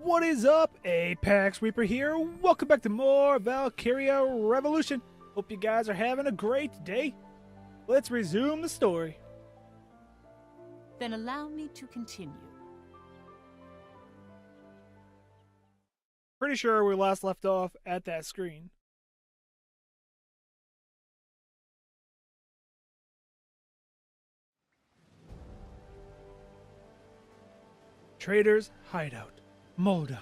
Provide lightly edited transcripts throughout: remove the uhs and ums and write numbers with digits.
What is up? ApexReaper here. Welcome back to more Valkyria Revolution. Hope you guys are having a great day. Let's resume the story. Then allow me to continue. Pretty sure we last left off at that screen. Trader's Hideout, Molda.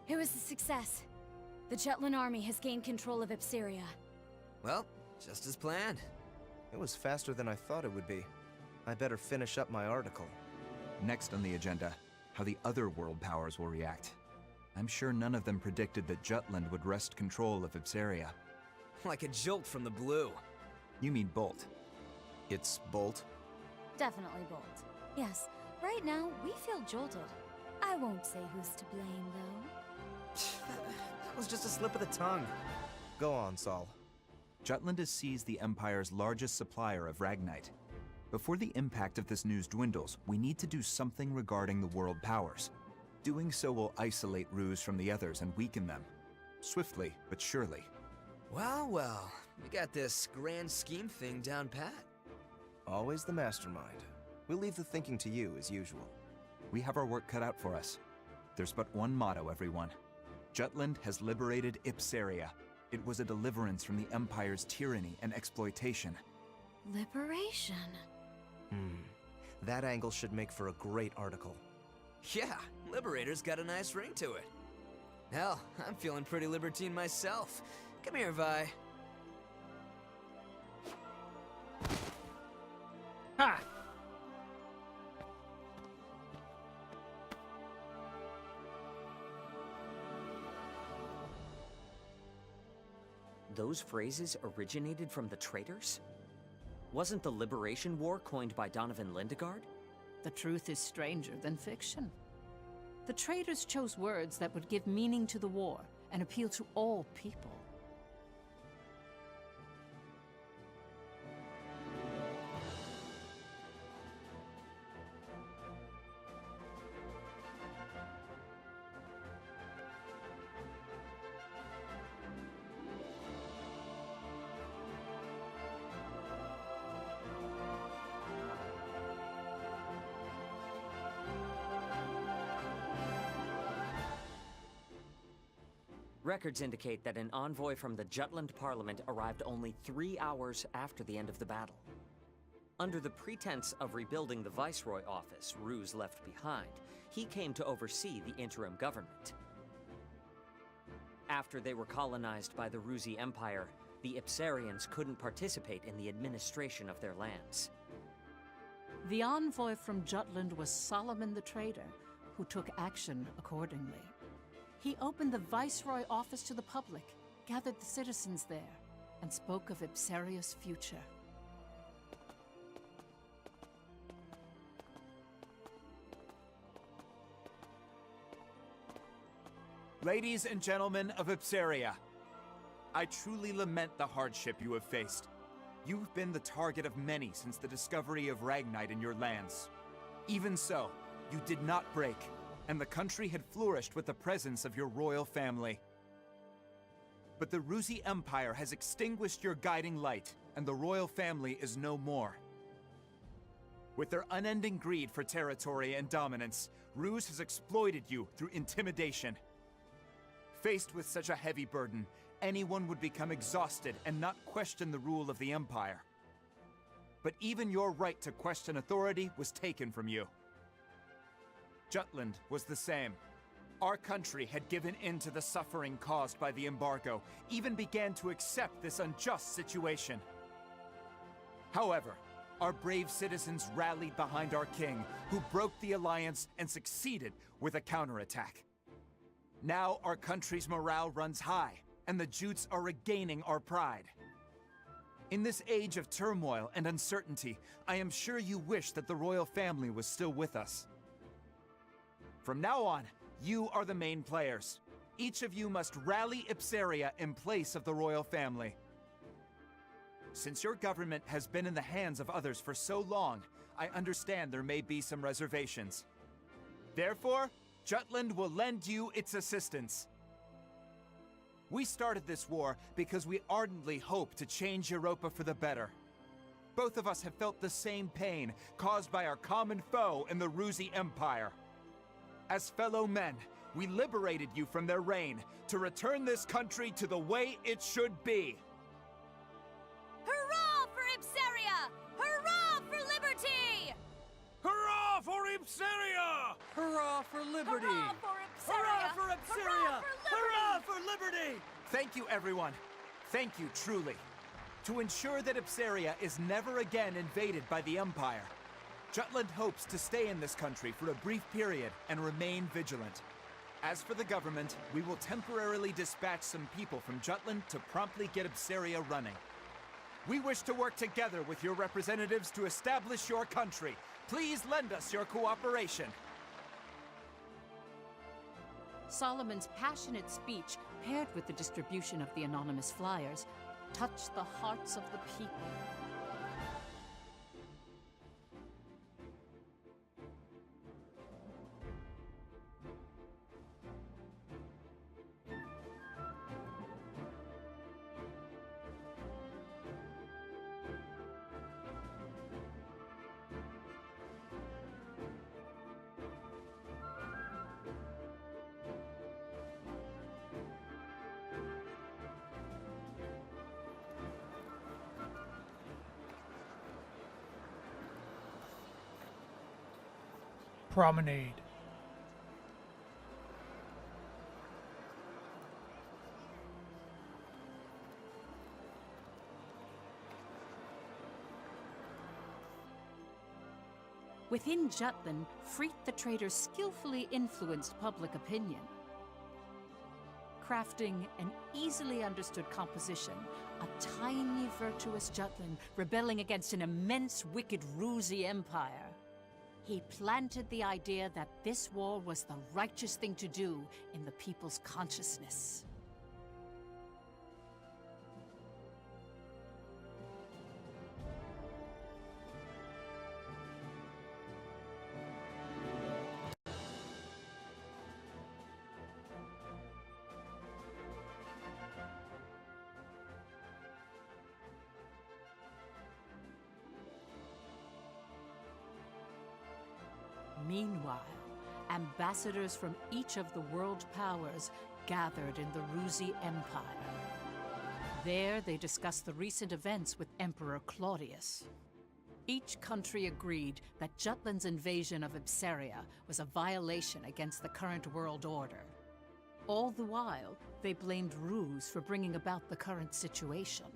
It was a success. The Jutland army has gained control of Ep6. Well, just as planned. It was faster than I thought it would be. I better finish up my article. Next on the agenda, how the other world powers will react. I'm sure none of them predicted that Jutland would wrest control of Ep6. Like a jolt from the blue. You mean Bolt. It's Bolt? Definitely Bolt. Yes, right now we feel jolted. I won't say who's to blame, though. That was just a slip of the tongue. Go on, Saul. Jutland has seized the Empire's largest supplier of Ragnite. Before the impact of this news dwindles, we need to do something regarding the world powers. Doing so will isolate Ruse from the others and weaken them. Swiftly, but surely. Well, we got this grand scheme thing down pat. Always the mastermind. We'll leave the thinking to you, as usual. We have our work cut out for us. There's but one motto, everyone. Jutland has liberated Ep6. It was a deliverance from the Empire's tyranny and exploitation. Liberation. That angle should make for a great article. Yeah, Liberator's got a nice ring to it. Hell, I'm feeling pretty libertine myself. Come here, Vi. Ha! Those phrases originated from the traitors? Wasn't the Liberation War coined by Donovan Lindegard? The truth is stranger than fiction. The traitors chose words that would give meaning to the war and appeal to all people. Records indicate that an envoy from the Jutland Parliament arrived only 3 hours after the end of the battle. Under the pretense of rebuilding the Viceroy office Ruse left behind, he came to oversee the interim government. After they were colonized by the Rusi Empire, the Ipsarians couldn't participate in the administration of their lands. The envoy from Jutland was Solomon the Trader, who took action accordingly. He opened the Viceroy office to the public, gathered the citizens there, and spoke of Ipsaria's future. Ladies and gentlemen of Ep6, I truly lament the hardship you have faced. You've been the target of many since the discovery of Ragnite in your lands. Even so, you did not break, and the country had flourished with the presence of your royal family. But the Rusi Empire has extinguished your guiding light, and the royal family is no more. With their unending greed for territory and dominance, Ruse has exploited you through intimidation. Faced with such a heavy burden, anyone would become exhausted and not question the rule of the Empire. But even your right to question authority was taken from you. Jutland was the same. Our country had given in to the suffering caused by the embargo, even began to accept this unjust situation. However, our brave citizens rallied behind our king, who broke the alliance and succeeded with a counterattack. Now our country's morale runs high, and the Jutes are regaining our pride. In this age of turmoil and uncertainty, I am sure you wish that the royal family was still with us. From now on, you are the main players. Each of you must rally Ep6 in place of the royal family. Since your government has been in the hands of others for so long, I understand there may be some reservations. Therefore, Jutland will lend you its assistance. We started this war because we ardently hope to change Europa for the better. Both of us have felt the same pain caused by our common foe in the Ruzi Empire. As fellow men, we liberated you from their reign to return this country to the way it should be. Hurrah for Ipseria! Hurrah for liberty! Hurrah for Ipseria! Hurrah for liberty! Hurrah for Ipseria! Hurrah for Ipseria! Hurrah for liberty! Hurrah for liberty! Thank you, everyone. Thank you, truly. To ensure that Ipseria is never again invaded by the Empire, Jutland hopes to stay in this country for a brief period and remain vigilant. As for the government, we will temporarily dispatch some people from Jutland to promptly get Ipseria running. We wish to work together with your representatives to establish your country. Please lend us your cooperation. Solomon's passionate speech, paired with the distribution of the anonymous flyers, touched the hearts of the people. Promenade. Within Jutland, Freet the Trader skillfully influenced public opinion. Crafting an easily understood composition, a tiny virtuous Jutland rebelling against an immense wicked Ruzi empire. He planted the idea that this war was the righteous thing to do in the people's consciousness. Meanwhile, ambassadors from each of the world powers gathered in the Ruzi Empire. There, they discussed the recent events with Emperor Claudius. Each country agreed that Jutland's invasion of Ipseria was a violation against the current world order. All the while, they blamed Ruse for bringing about the current situation.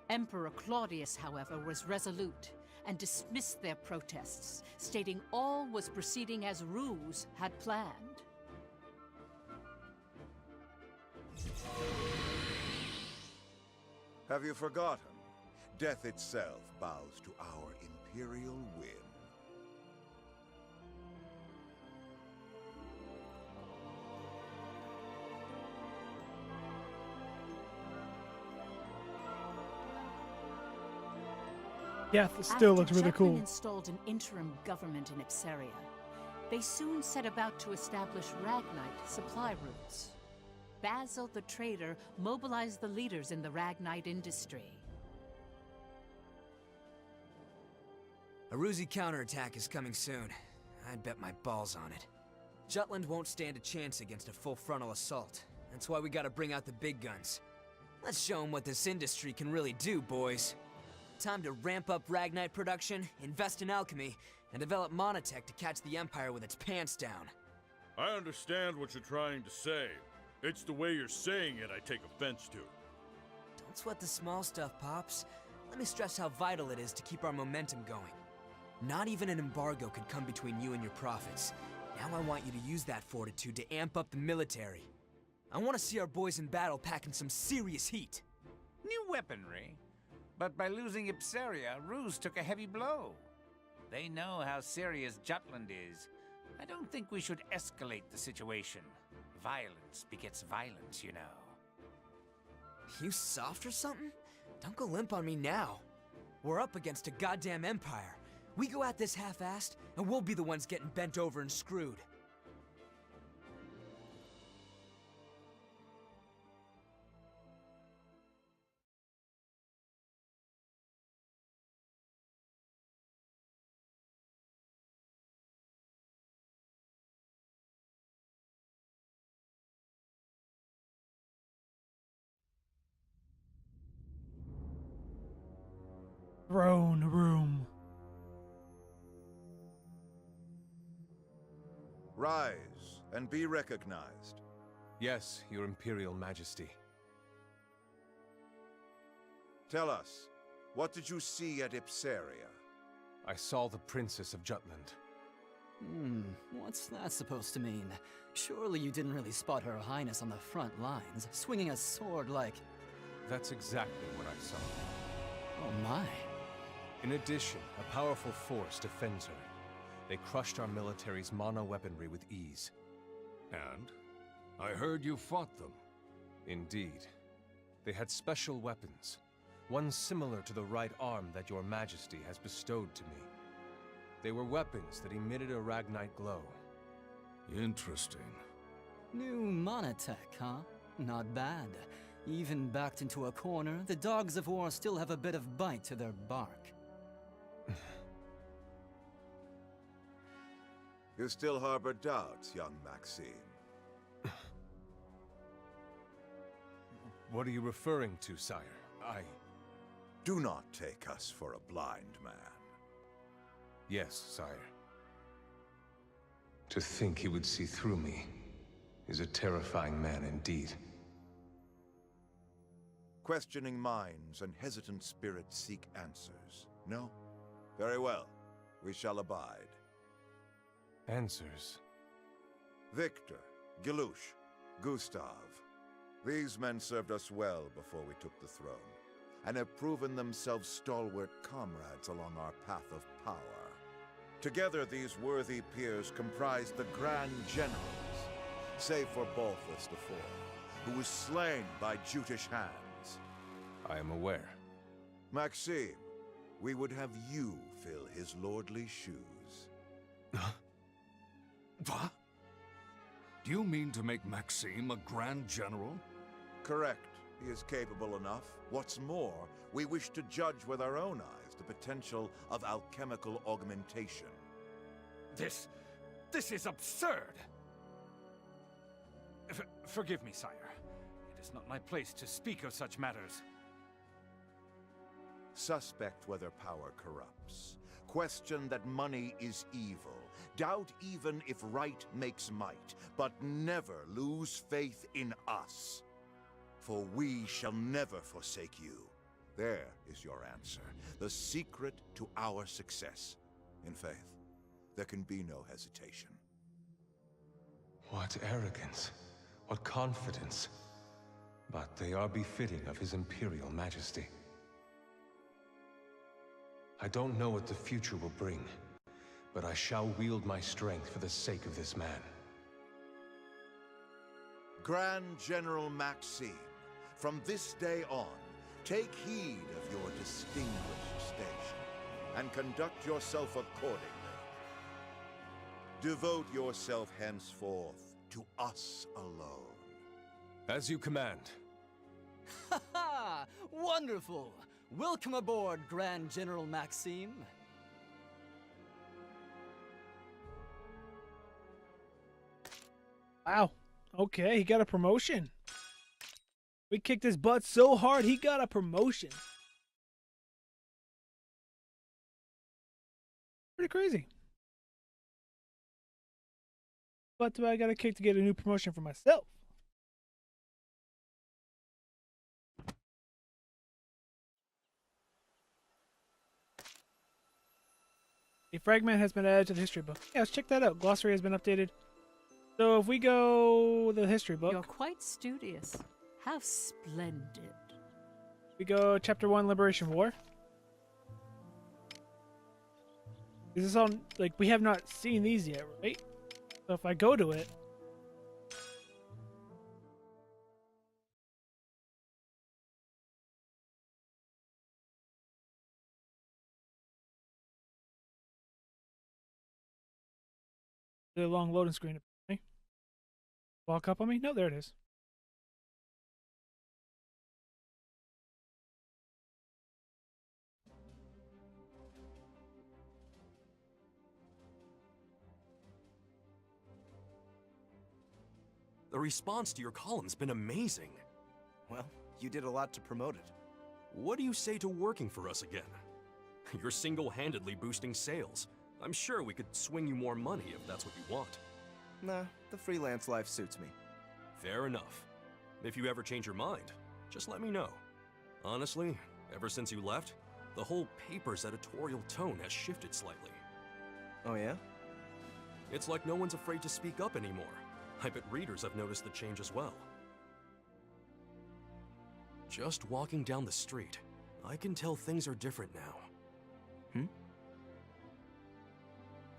Emperor Claudius, however, was resolute and dismissed their protests, stating all was proceeding as Ruse had planned. Have you forgotten? Death itself bows to our imperial whim. Yeah, it still looks After really Jutland cool. installed an interim government in Ipseria, they soon set about to establish Ragnite supply routes. Basil the Trader mobilized the leaders in the Ragnite industry. A Ruzi counterattack is coming soon. I'd bet my balls on it. Jutland won't stand a chance against a full frontal assault. That's why we gotta bring out the big guns. Let's show them what this industry can really do, boys. Time to ramp up Ragnite production, invest in alchemy, and develop monotech to catch the Empire with its pants down. I understand what you're trying to say. It's the way you're saying it I take offense to. Don't sweat the small stuff, Pops. Let me stress how vital it is to keep our momentum going. Not even an embargo could come between you and your profits. Now I want you to use that fortitude to amp up the military. I want to see our boys in battle packing some serious heat. New weaponry? But by losing Ipseria, Ruse took a heavy blow. They know how serious Jutland is. I don't think we should escalate the situation. Violence begets violence, you know. You soft or something? Don't go limp on me now. We're up against a goddamn empire. We go at this half-assed, and we'll be the ones getting bent over and screwed. Throne room. Rise and be recognized. Yes, Your Imperial Majesty. Tell us, what did you see at Ipsaria? I saw the Princess of Jutland. What's that supposed to mean? Surely you didn't really spot Her Highness on the front lines, swinging a sword like... That's exactly what I saw. Oh my. In addition, a powerful force defends her. They crushed our military's mono-weaponry with ease. And? I heard you fought them. Indeed. They had special weapons. One similar to the right arm that Your Majesty has bestowed to me. They were weapons that emitted a Ragnite glow. Interesting. New monotech, huh? Not bad. Even backed into a corner, the dogs of war still have a bit of bite to their bark. You still harbor doubts, young Maxime. What are you referring to, sire? Do not take us for a blind man. Yes, sire. To think he would see through me is a terrifying man indeed. Questioning minds and hesitant spirits seek answers. No? Very well. We shall abide. Answers? Victor, Gilouche, Gustav. These men served us well before we took the throne, and have proven themselves stalwart comrades along our path of power. Together, these worthy peers comprise the Grand Generals, save for Balthus IV, who was slain by Jutish hands. I am aware. Maxime, we would have you fill his lordly shoes. What? Do you mean to make Maxime a Grand General? Correct. He is capable enough. What's more, we wish to judge with our own eyes the potential of alchemical augmentation. This is absurd! Forgive me, sire. It is not my place to speak of such matters. Suspect whether power corrupts. Question that money is evil. Doubt even if right makes might. But never lose faith in us. For we shall never forsake you. There is your answer. The secret to our success. In faith, there can be no hesitation. What arrogance. What confidence. But they are befitting of His Imperial Majesty. I don't know what the future will bring, but I shall wield my strength for the sake of this man. Grand General Maxime, from this day on, take heed of your distinguished station, and conduct yourself accordingly. Devote yourself henceforth to us alone. As you command. Ha ha! Wonderful! Welcome aboard, Grand General Maxime. Wow. Okay, he got a promotion. We kicked his butt so hard, he got a promotion. Pretty crazy. What do I gotta kick to get a new promotion for myself? A fragment has been added to the history book. Yeah, let's check that out. Glossary has been updated. So if we go the history book, You're quite studious. How splendid. we go chapter 1, Liberation War. Is this all, like, we have not seen these yet, right? So if I go to it, Really long loading screen. Okay. Walk up on me? No, there it is. The response to your column's been amazing. Well, you did a lot to promote it. What do you say to working for us again? You're single-handedly boosting sales. I'm sure we could swing you more money if that's what you want. Nah, the freelance life suits me. Fair enough. If you ever change your mind, just let me know. Honestly, ever since you left, the whole paper's editorial tone has shifted slightly. Oh yeah? It's like no one's afraid to speak up anymore. I bet readers have noticed the change as well. Just walking down the street, I can tell things are different now.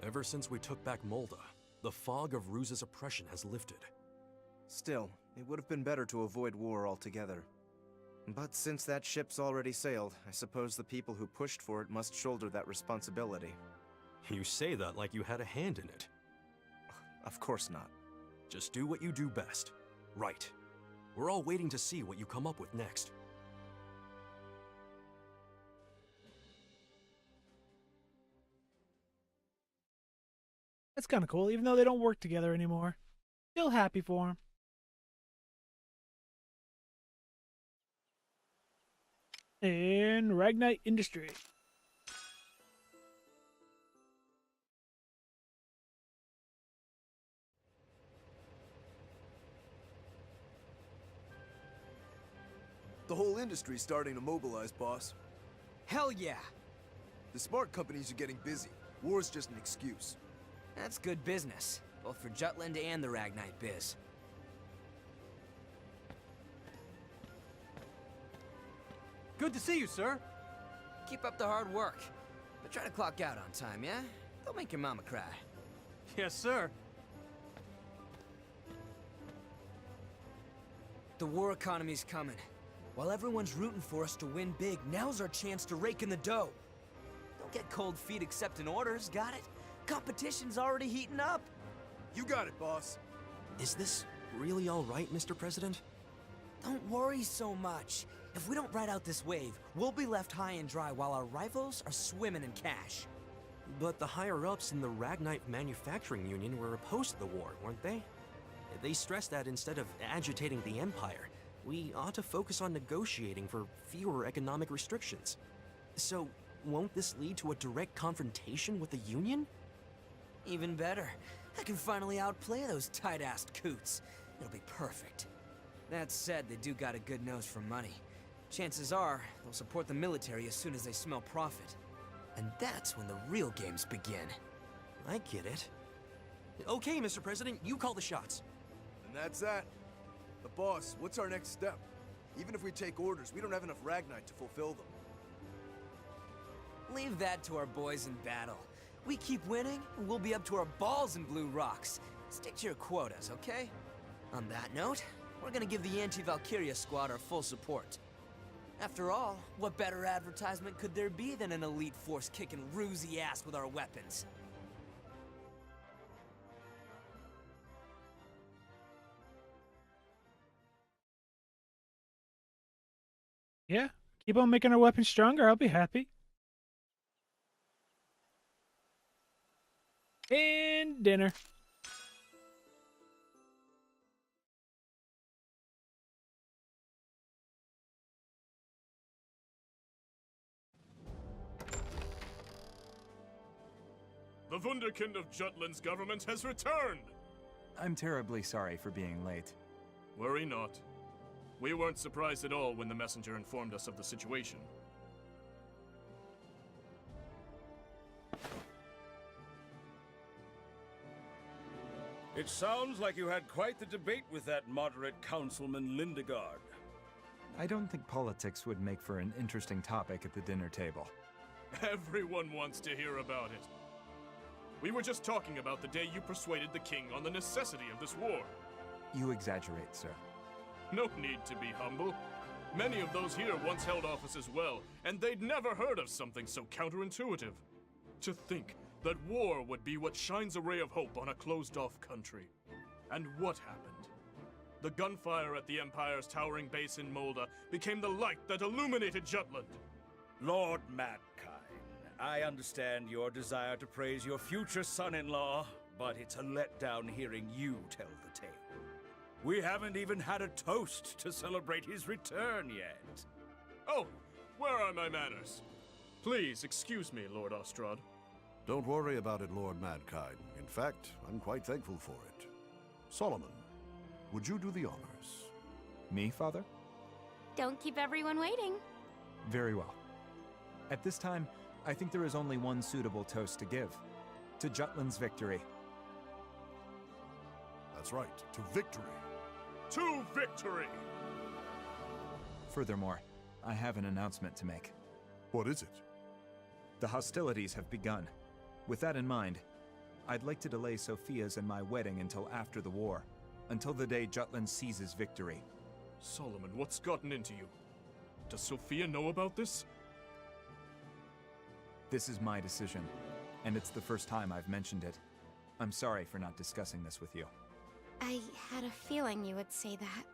Ever since we took back Molda, the fog of Ruse's oppression has lifted. Still, it would have been better to avoid war altogether. But since that ship's already sailed, I suppose the people who pushed for it must shoulder that responsibility. You say that like you had a hand in it. Of course not. Just do what you do best. Right. We're all waiting to see what you come up with next. That's kind of cool, even though they don't work together anymore. Still happy for him. In Ragnite Industry. The whole industry's starting to mobilize, boss. Hell yeah! The smart companies are getting busy. War's just an excuse. That's good business, both for Jutland and the Ragnite biz. Good to see you, sir. Keep up the hard work. But try to clock out on time, yeah? Don't make your mama cry. Yes, sir. The war economy's coming. While everyone's rooting for us to win big, now's our chance to rake in the dough. Don't get cold feet accepting orders, got it? Competition's already heating up. You got it, boss. Is this really all right, Mr. President? Don't worry so much. If we don't ride out this wave, we'll be left high and dry while our rivals are swimming in cash. But the higher-ups in the Ragnite Manufacturing Union were opposed to the war, weren't they? They stressed that instead of agitating the Empire, we ought to focus on negotiating for fewer economic restrictions. So, won't this lead to a direct confrontation with the Union? Even better. I can finally outplay those tight-assed coots. It'll be perfect. That said, they do got a good nose for money. Chances are, they'll support the military as soon as they smell profit. And that's when the real games begin. I get it. Okay, Mr. President, you call the shots. And that's that. But boss, what's our next step? Even if we take orders, we don't have enough Ragnite to fulfill them. Leave that to our boys in battle. We keep winning, and we'll be up to our balls in blue rocks. Stick to your quotas, okay? On that note, we're gonna give the anti-Valkyria squad our full support. After all, what better advertisement could there be than an elite force kicking Rusy ass with our weapons? Yeah, keep on making our weapons stronger. I'll be happy. And dinner. The Wunderkind of Jutland's government has returned! I'm terribly sorry for being late. Worry not. We weren't surprised at all when the messenger informed us of the situation. It sounds like you had quite the debate with that moderate Councilman Lindegard. I don't think politics would make for an interesting topic at the dinner table. Everyone wants to hear about it. We were just talking about the day you persuaded the king on the necessity of this war. You exaggerate, sir. No need to be humble. Many of those here once held office as well, and they'd never heard of something so counterintuitive. To think that war would be what shines a ray of hope on a closed-off country. And what happened? The gunfire at the Empire's towering base in Molda became the light that illuminated Jutland. Lord Madkine, I understand your desire to praise your future son-in-law, but it's a letdown hearing you tell the tale. We haven't even had a toast to celebrate his return yet. Oh, where are my manners? Please excuse me, Lord Ostrad. Don't worry about it, Lord Madkine. In fact, I'm quite thankful for it. Solomon, would you do the honors? Me, Father? Don't keep everyone waiting. Very well. At this time, I think there is only one suitable toast to give. To Jutland's victory. That's right, to victory. To victory! Furthermore, I have an announcement to make. What is it? The hostilities have begun. With that in mind, I'd like to delay Sophia's and my wedding until after the war. Until the day Jutland seizes victory. Solomon, what's gotten into you? Does Sophia know about this? This is my decision, and it's the first time I've mentioned it. I'm sorry for not discussing this with you. I had a feeling you would say that.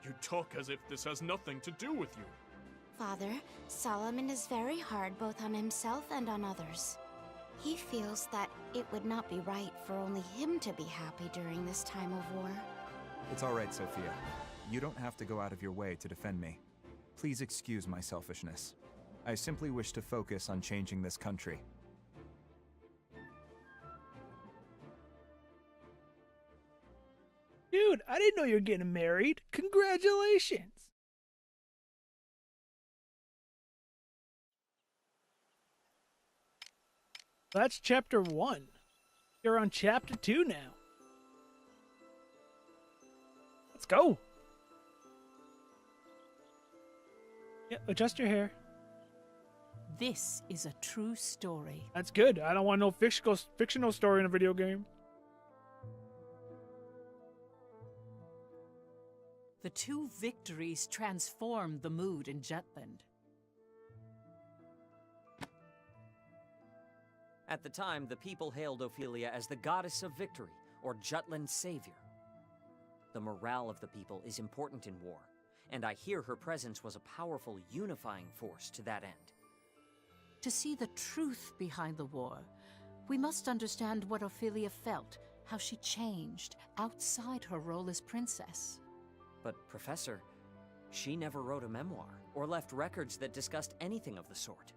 You talk as if this has nothing to do with you. Father, Solomon is very hard both on himself and on others. He feels that it would not be right for only him to be happy during this time of war. It's all right, Sophia. You don't have to go out of your way to defend me. Please excuse my selfishness. I simply wish to focus on changing this country. Dude, I didn't know you were getting married. Congratulations. That's chapter 1. You're on chapter 2 now. Let's go. Yeah, adjust your hair. This is a true story. That's good. I don't want no fictional story in a video game. The two victories transformed the mood in Jutland. At the time, the people hailed Ophelia as the goddess of victory, or Jutland's savior. The morale of the people is important in war, and I hear her presence was a powerful unifying force to that end. To see the truth behind the war, we must understand what Ophelia felt, how she changed outside her role as princess. But, Professor, she never wrote a memoir or left records that discussed anything of the sort.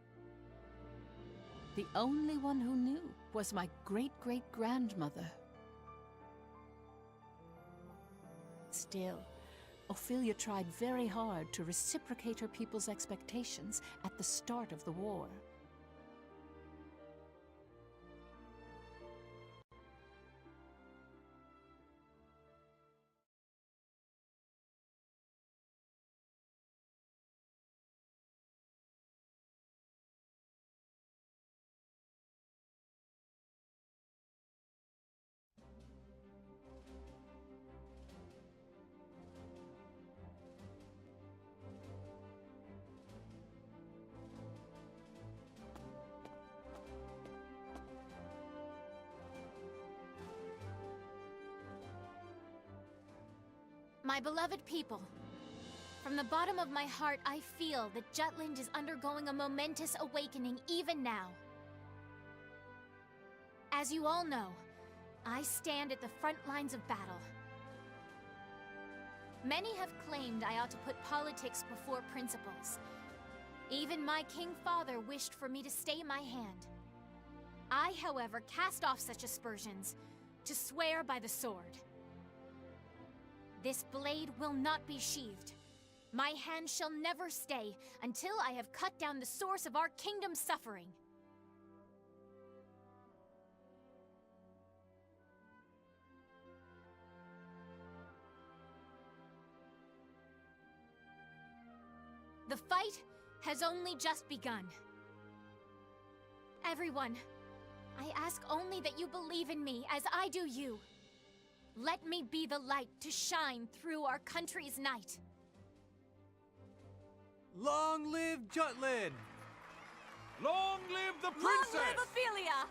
The only one who knew was my great-great-grandmother. Still, Ophelia tried very hard to reciprocate her people's expectations at the start of the war. My beloved people, from the bottom of my heart, I feel that Jutland is undergoing a momentous awakening even now. As you all know, I stand at the front lines of battle. Many have claimed I ought to put politics before principles. Even my king father wished for me to stay my hand. I, however, cast off such aspersions to swear by the sword. This blade will not be sheathed. My hand shall never stay until I have cut down the source of our kingdom's suffering. The fight has only just begun. Everyone, I ask only that you believe in me as I do you. Let me be the light to shine through our country's night. Long live Jutland! Long live the princess! Long live Ophelia!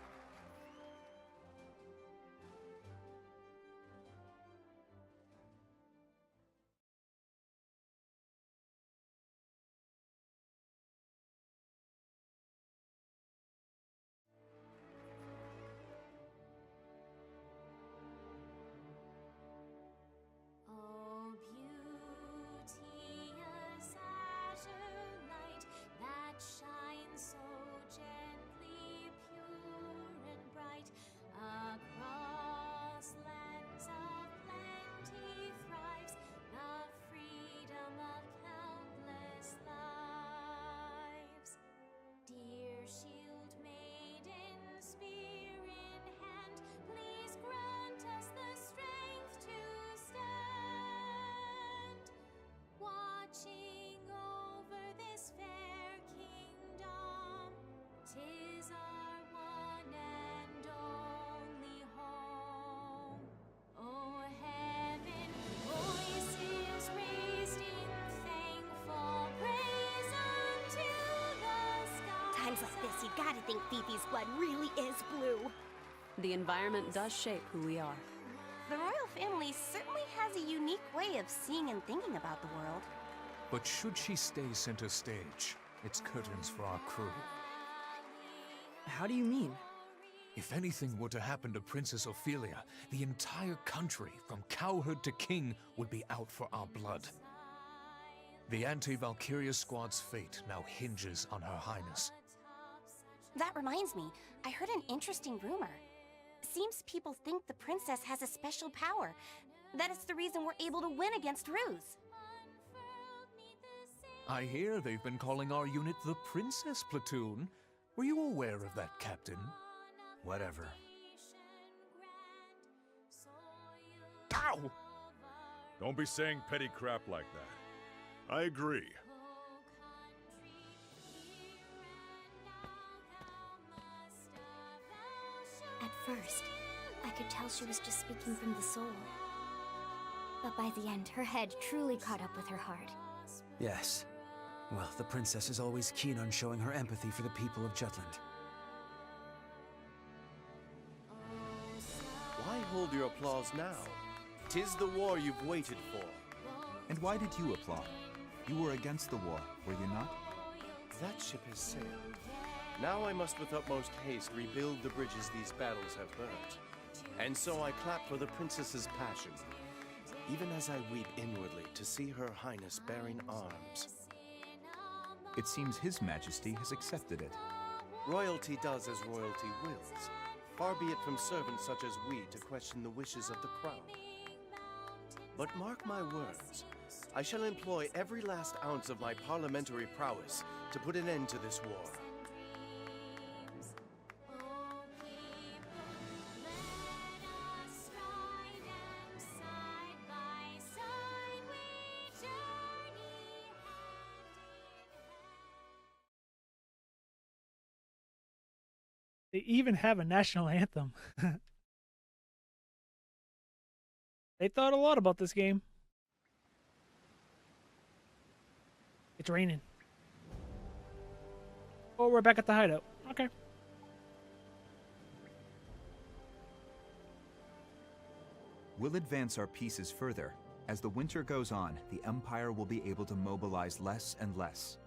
this, you gotta think Fifi's blood really is blue. The environment does shape who we are. The royal family certainly has a unique way of seeing and thinking about the world. But should she stay center stage, it's curtains for our crew. How do you mean? If anything were to happen to Princess Ophelia, the entire country, from cowherd to king, would be out for our blood. The anti-Valkyria squad's fate now hinges on Her Highness. That reminds me, I heard an interesting rumor. Seems people think the princess has a special power. That is the reason we're able to win against Ruse. I hear they've been calling our unit the Princess Platoon. Were you aware of that, Captain? Whatever. Ow! Don't be saying petty crap like that. I agree. At first, I could tell she was just speaking from the soul. But by the end, her head truly caught up with her heart. Yes. Well, the princess is always keen on showing her empathy for the people of Jutland. Why hold your applause now? 'Tis the war you've waited for. And why did you applaud? You were against the war, were you not? That ship has sailed. Now I must with utmost haste rebuild the bridges these battles have burnt. And so I clap for the princess's passion, even as I weep inwardly to see her highness bearing arms. It seems His Majesty has accepted it. Royalty does as royalty wills. Far be it from servants such as we to question the wishes of the crown. But mark my words, I shall employ every last ounce of my parliamentary prowess to put an end to this war. They even have a national anthem. They thought a lot about this game. It's raining. Oh, we're back at the hideout. Okay. We'll advance our pieces further. As the winter goes on, the Empire will be able to mobilize less and less.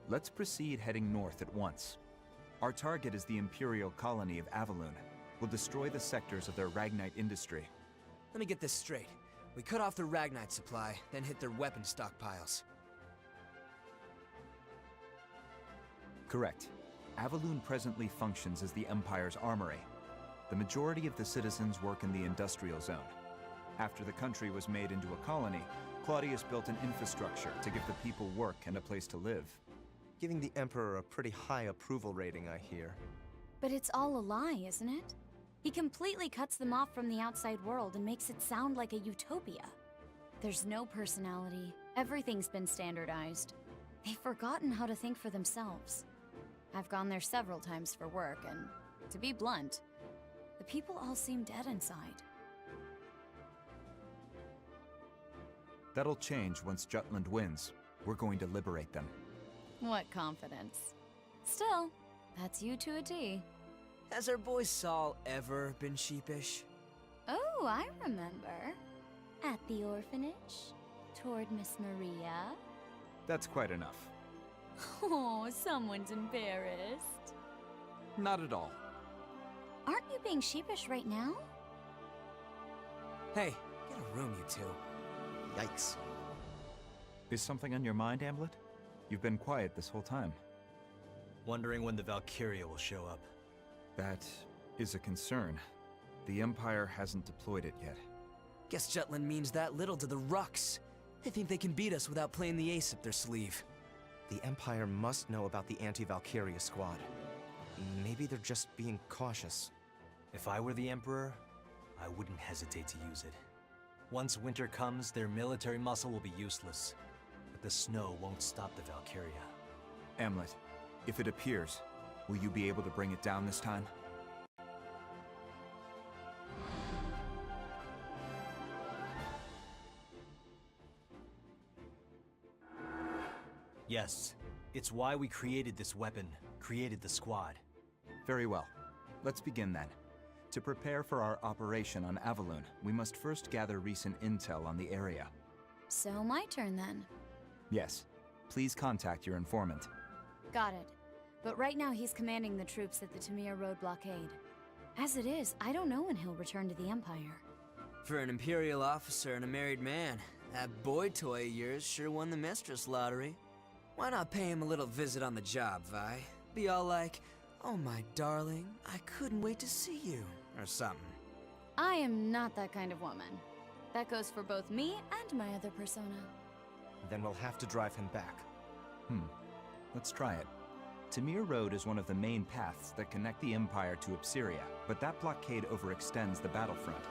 Let's proceed heading north at once. Our target is the Imperial colony of Avaloon. We'll destroy the sectors of their Ragnite industry. Let me get this straight. We cut off their Ragnite supply, then hit their weapon stockpiles. Correct. Avaloon presently functions as the Empire's armory. The majority of the citizens work in the industrial zone. After the country was made into a colony, Claudius built an infrastructure to give the people work and a place to live. Giving the Emperor a pretty high approval rating, I hear. But it's all a lie, isn't it? He completely cuts them off from the outside world and makes it sound like a utopia. There's no personality. Everything's been standardized. They've forgotten how to think for themselves. I've gone there several times for work, and to be blunt, the people all seem dead inside. That'll change once Jutland wins. We're going to liberate them. What confidence. Still, that's you to a T. Has our boy Saul ever been sheepish? Oh, I remember. At the orphanage, toward Miss Maria. That's quite enough. Oh, someone's embarrassed. Not at all. Aren't you being sheepish right now? Hey, get a room, you two. Yikes. Is something on your mind, Amblet? You've been quiet this whole time. Wondering when the Valkyria will show up. That is a concern. The Empire hasn't deployed it yet. Guess Jutland means that little to the Rux. They think they can beat us without playing the ace up their sleeve. The Empire must know about the anti-Valkyria squad. Maybe they're just being cautious. If I were the Emperor, I wouldn't hesitate to use it. Once winter comes, their military muscle will be useless. But the snow won't stop the Valkyria. Amlet, if it appears, will you be able to bring it down this time? Yes, it's why we created this weapon, created the squad. Very well. Let's begin then. To prepare for our operation on Avaloon, we must first gather recent intel on the area. So my turn then. Yes. Please contact your informant. Got it. But right now he's commanding the troops at the Tamir Road blockade. As it is, I don't know when he'll return to the Empire. For an Imperial officer and a married man, that boy toy of yours sure won the mistress lottery. Why not pay him a little visit on the job, Vi? Be all like, "Oh my darling, I couldn't wait to see you," or something. I am not that kind of woman. That goes for both me and my other persona. Then we'll have to drive him back. Let's try it. Tamir Road is one of the main paths that connect the Empire to Ep6, but that blockade overextends the battlefront.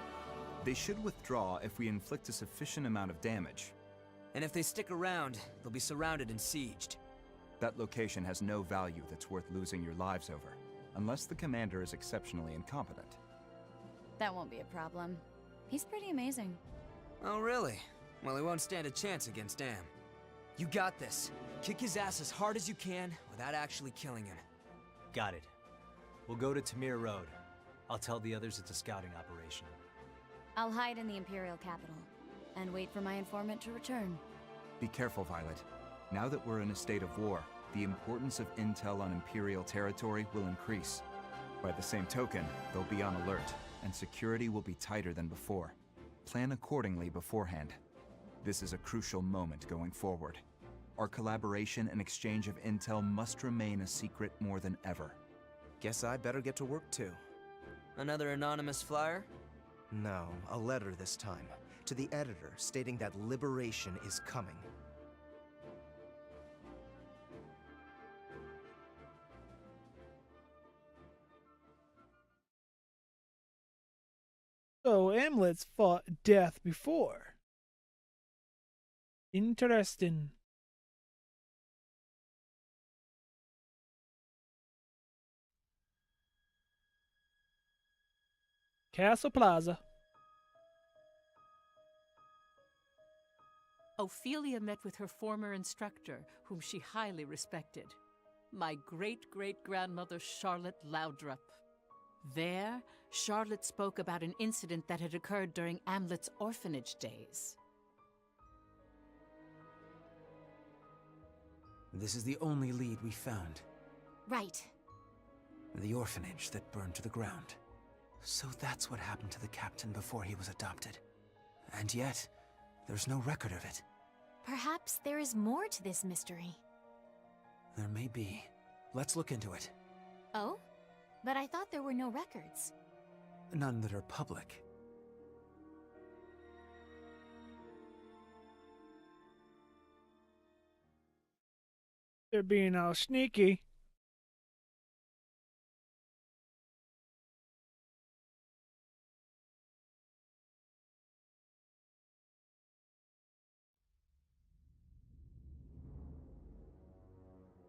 They should withdraw if we inflict a sufficient amount of damage. And if they stick around, they'll be surrounded and sieged. That location has no value that's worth losing your lives over, unless the commander is exceptionally incompetent. That won't be a problem. He's pretty amazing. Oh, really? Well, he won't stand a chance against Am. You got this. Kick his ass as hard as you can without actually killing him. Got it. We'll go to Tamir Road. I'll tell the others it's a scouting operation. I'll hide in the Imperial capital and wait for my informant to return. Be careful, Violet. Now that we're in a state of war, the importance of intel on Imperial territory will increase. By the same token, they'll be on alert, and security will be tighter than before. Plan accordingly beforehand. This is a crucial moment going forward. Our collaboration and exchange of intel must remain a secret more than ever. Guess I better get to work too. Another anonymous flyer? No, a letter this time. To the editor, stating that liberation is coming. So Amlet's fought death before. Interesting. Castle Plaza. Ophelia met with her former instructor, whom she highly respected, my great-great-grandmother Charlotte Loudrup. There, Charlotte spoke about an incident that had occurred during Amlet's orphanage days. This is the only lead we found. Right. The orphanage that burned to the ground. So that's what happened to the captain before he was adopted. And yet, there's no record of it. Perhaps there is more to this mystery. There may be. Let's look into it. Oh? But I thought there were no records. None that are public. They're being all sneaky.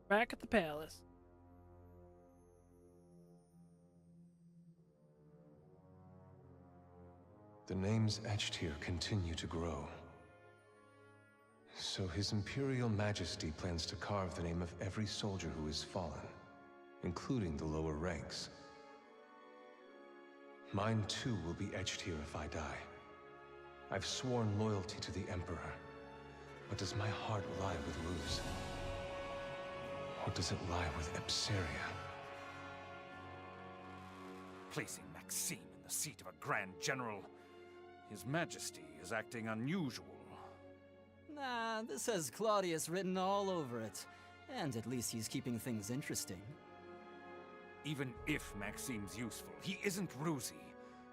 Back at the palace. The names etched here continue to grow. So His Imperial Majesty plans to carve the name of every soldier who has fallen, including the lower ranks. Mine too will be etched here if I die. I've sworn loyalty to the Emperor, but does my heart lie with Ruse? Or does it lie with Ep6? Placing Maxime in the seat of a Grand General. His Majesty is acting unusual. Nah, this has Claudius written all over it. And at least he's keeping things interesting. Even if Maxime's useful, he isn't Ruzi.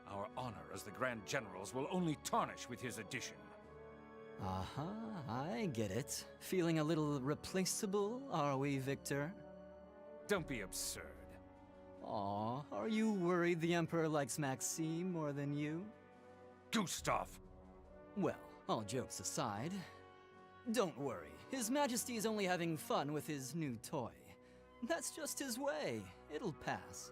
Our honor as the Grand Generals will only tarnish with his addition. I get it. Feeling a little replaceable, are we, Victor? Don't be absurd. Aw, are you worried the Emperor likes Maxime more than you? Gustav! Well, all jokes aside, don't worry. His Majesty is only having fun with his new toy. That's just his way. It'll pass.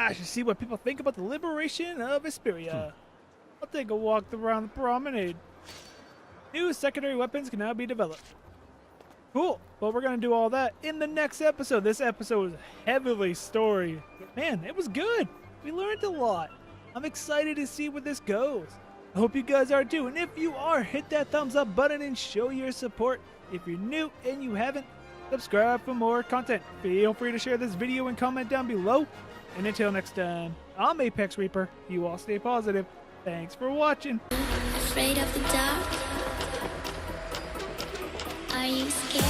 I should see what people think about the liberation of Vesperia. I'll take a walk around the promenade. New secondary weapons can now be developed. Cool, but we're going to do all that in the next episode. This episode is heavily story. Man, it was good. We learned a lot. I'm excited to see where this goes. I hope you guys are too, and if you are, hit that thumbs up button and show your support. If you're new and you haven't, subscribe for more content. Feel free to share this video and comment down below. And until next time, I'm ApexReaper. You all stay positive. Thanks for watching. Afraid of the dark? Are you scared?